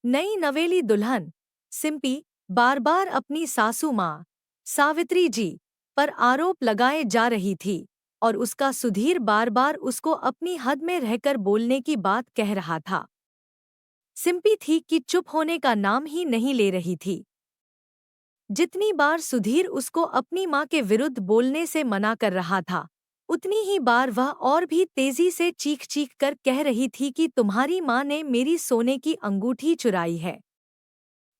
नई नवेली दुल्हन सिंपी बार बार अपनी सासू माँ सावित्री जी पर आरोप लगाए जा रही थी और उसका सुधीर बार बार उसको अपनी हद में रहकर बोलने की बात कह रहा था। सिंपी थी कि चुप होने का नाम ही नहीं ले रही थी। जितनी बार सुधीर उसको अपनी माँ के विरुद्ध बोलने से मना कर रहा था, उतनी ही बार वह और भी तेजी से चीख चीख कर कह रही थी कि तुम्हारी माँ ने मेरी सोने की अंगूठी चुराई है।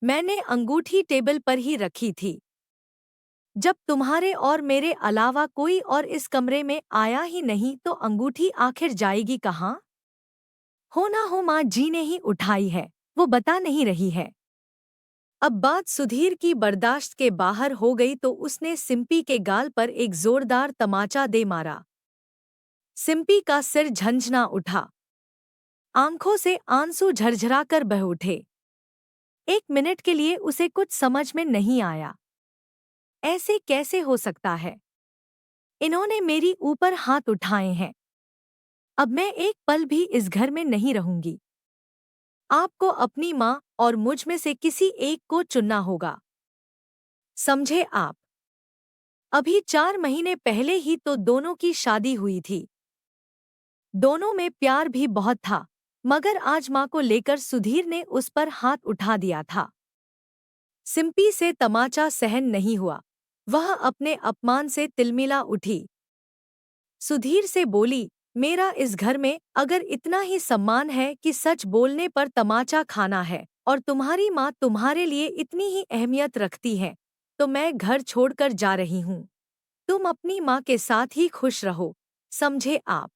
मैंने अंगूठी टेबल पर ही रखी थी। जब तुम्हारे और मेरे अलावा कोई और इस कमरे में आया ही नहीं तो अंगूठी आखिर जाएगी कहाँ? हो ना हो माँ जी ने ही उठाई है, वो बता नहीं रही है। अब बात सुधीर की बर्दाश्त के बाहर हो गई तो उसने सिंपी के गाल पर एक जोरदार तमाचा दे मारा। सिंपी का सिर झंझना उठा, आंखों से आंसू झरझरा कर बह उठे। एक मिनट के लिए उसे कुछ समझ में नहीं आया। ऐसे कैसे हो सकता है? इन्होंने मेरी ऊपर हाथ उठाए हैं। अब मैं एक पल भी इस घर में नहीं रहूंगी। आपको अपनी माँ और मुझ में से किसी एक को चुनना होगा, समझे आप? अभी 4 महीने पहले ही तो दोनों की शादी हुई थी। दोनों में प्यार भी बहुत था, मगर आज माँ को लेकर सुधीर ने उस पर हाथ उठा दिया था। सिंपी से तमाचा सहन नहीं हुआ। वह अपने अपमान से तिलमिला उठी। सुधीर से बोली, मेरा इस घर में अगर इतना ही सम्मान है कि सच बोलने पर तमाचा खाना है और तुम्हारी माँ तुम्हारे लिए इतनी ही अहमियत रखती है, तो मैं घर छोड़कर जा रही हूँ। तुम अपनी माँ के साथ ही खुश रहो, समझे आप?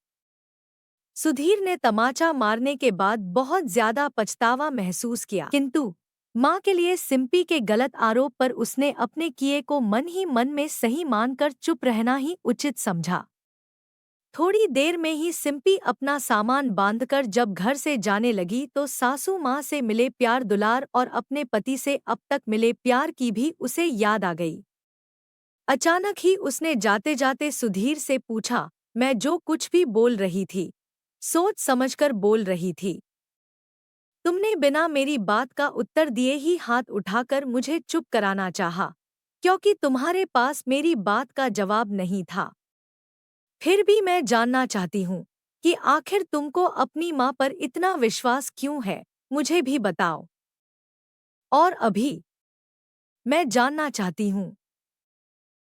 सुधीर ने तमाचा मारने के बाद बहुत ज्यादा पछतावा महसूस किया, किंतु माँ के लिए सिंपी के गलत आरोप पर उसने अपने किए को मन ही मन में सही मानकर चुप रहना ही उचित समझा। थोड़ी देर में ही सिंपी अपना सामान बांधकर जब घर से जाने लगी तो सासू माँ से मिले प्यार दुलार और अपने पति से अब तक मिले प्यार की भी उसे याद आ गई। अचानक ही उसने जाते जाते सुधीर से पूछा, मैं जो कुछ भी बोल रही थी, सोच समझकर बोल रही थी। तुमने बिना मेरी बात का उत्तर दिए ही हाथ उठाकर मुझे चुप कराना चाहा, क्योंकि तुम्हारे पास मेरी बात का जवाब नहीं था। फिर भी मैं जानना चाहती हूँ कि आखिर तुमको अपनी माँ पर इतना विश्वास क्यों है, मुझे भी बताओ। और अभी मैं जानना चाहती हूँ।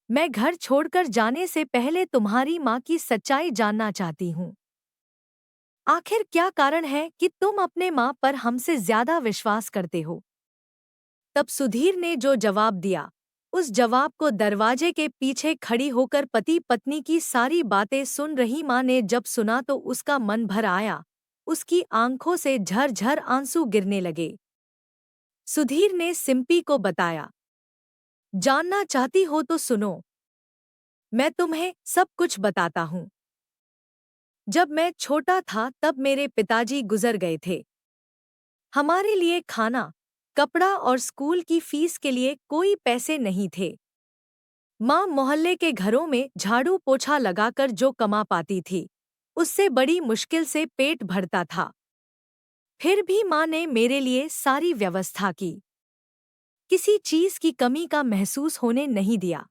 मैं घर छोड़कर जाने से पहले तुम्हारी माँ की सच्चाई जानना चाहती हूँ। आखिर क्या कारण है कि तुम अपने माँ पर हमसे ज्यादा विश्वास करते हो? तब सुधीर ने जो जवाब दिया, उस जवाब को दरवाजे के पीछे खड़ी होकर पति पत्नी की सारी बातें सुन रही माँ ने जब सुना तो उसका मन भर आया। उसकी आंखों से झरझर आंसू गिरने लगे। सुधीर ने सिंपी को बताया, जानना चाहती हो तो सुनो, मैं तुम्हें सब कुछ बताता हूँ। जब मैं छोटा था तब मेरे पिताजी गुजर गए थे। हमारे लिए खाना, कपड़ा और स्कूल की फीस के लिए कोई पैसे नहीं थे। माँ मोहल्ले के घरों में झाड़ू पोछा लगाकर जो कमा पाती थी, उससे बड़ी मुश्किल से पेट भरता था। फिर भी माँ ने मेरे लिए सारी व्यवस्था की। किसी चीज की कमी का महसूस होने नहीं दिया।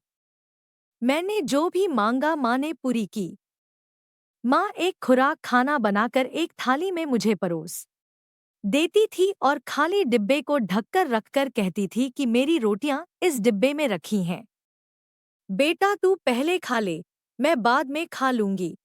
मैंने जो भी मांगा माँ ने पूरी की। माँ एक खुराक खाना बनाकर एक थाली में मुझे परोस देती थी और खाली डिब्बे को ढककर रखकर कहती थी कि मेरी रोटियां इस डिब्बे में रखी हैं। बेटा तू पहले खा ले, मैं बाद में खा लूंगी।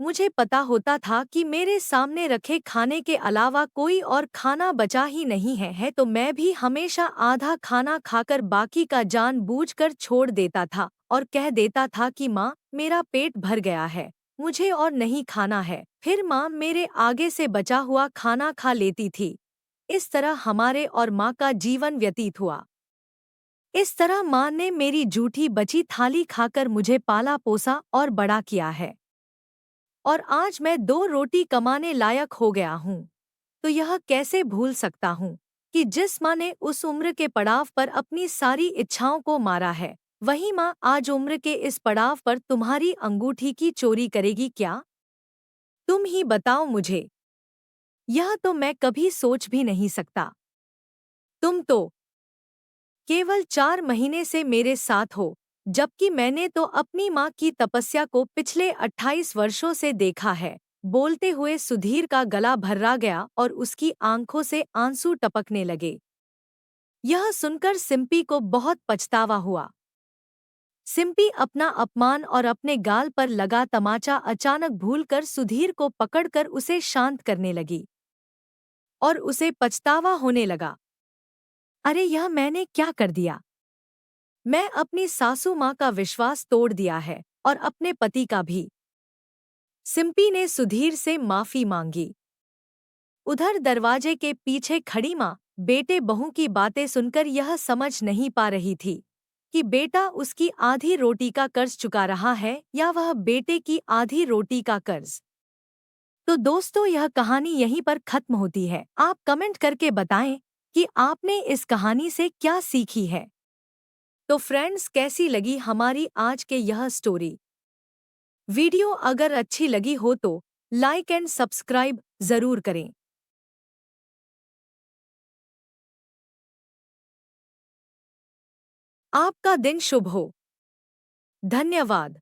मुझे पता होता था कि मेरे सामने रखे खाने के अलावा कोई और खाना बचा ही नहीं है तो मैं भी हमेशा आधा खाना खाकर बाकी का जानबूझकर छोड़ देता था और कह देता था कि माँ मेरा पेट भर गया है, मुझे और नहीं खाना है। फिर माँ मेरे आगे से बचा हुआ खाना खा लेती थी। इस तरह हमारे और माँ का जीवन व्यतीत हुआ। इस तरह माँ ने मेरी जूठी बची थाली खाकर मुझे पाला पोसा और बड़ा किया है। और आज मैं 2 रोटी कमाने लायक हो गया हूँ, तो यह कैसे भूल सकता हूँ कि जिस माँ ने उस उम्र के पड़ाव पर अपनी सारी इच्छाओं को मारा है, वही माँ आज उम्र के इस पड़ाव पर तुम्हारी अंगूठी की चोरी करेगी क्या? तुम ही बताओ मुझे। यह तो मैं कभी सोच भी नहीं सकता। तुम तो केवल 4 महीने से मेरे साथ हो, जबकि मैंने तो अपनी माँ की तपस्या को पिछले 28 वर्षों से देखा है। बोलते हुए सुधीर का गला भर्रा गया और उसकी आंखों से आंसू टपकने लगे। यह सुनकर सिम्पी को बहुत पछतावा हुआ। सिम्पी अपना अपमान और अपने गाल पर लगा तमाचा अचानक भूलकर सुधीर को पकड़कर उसे शांत करने लगी और उसे पछतावा होने लगा। अरे यह मैंने क्या कर दिया? मैं अपनी सासू माँ का विश्वास तोड़ दिया है और अपने पति का भी। सिम्पी ने सुधीर से माफी मांगी। उधर दरवाजे के पीछे खड़ी माँ बेटे बहू की बातें सुनकर यह समझ नहीं पा रही थी कि बेटा उसकी आधी रोटी का कर्ज चुका रहा है या वह बेटे की आधी रोटी का कर्ज। तो दोस्तों, यह कहानी यहीं पर खत्म होती है। आप कमेंट करके बताएं कि आपने इस कहानी से क्या सीखी है। तो फ्रेंड्स, कैसी लगी हमारी आज के यह स्टोरी? वीडियो अगर अच्छी लगी हो तो लाइक एंड सब्सक्राइब जरूर करें। आपका दिन शुभ हो। धन्यवाद।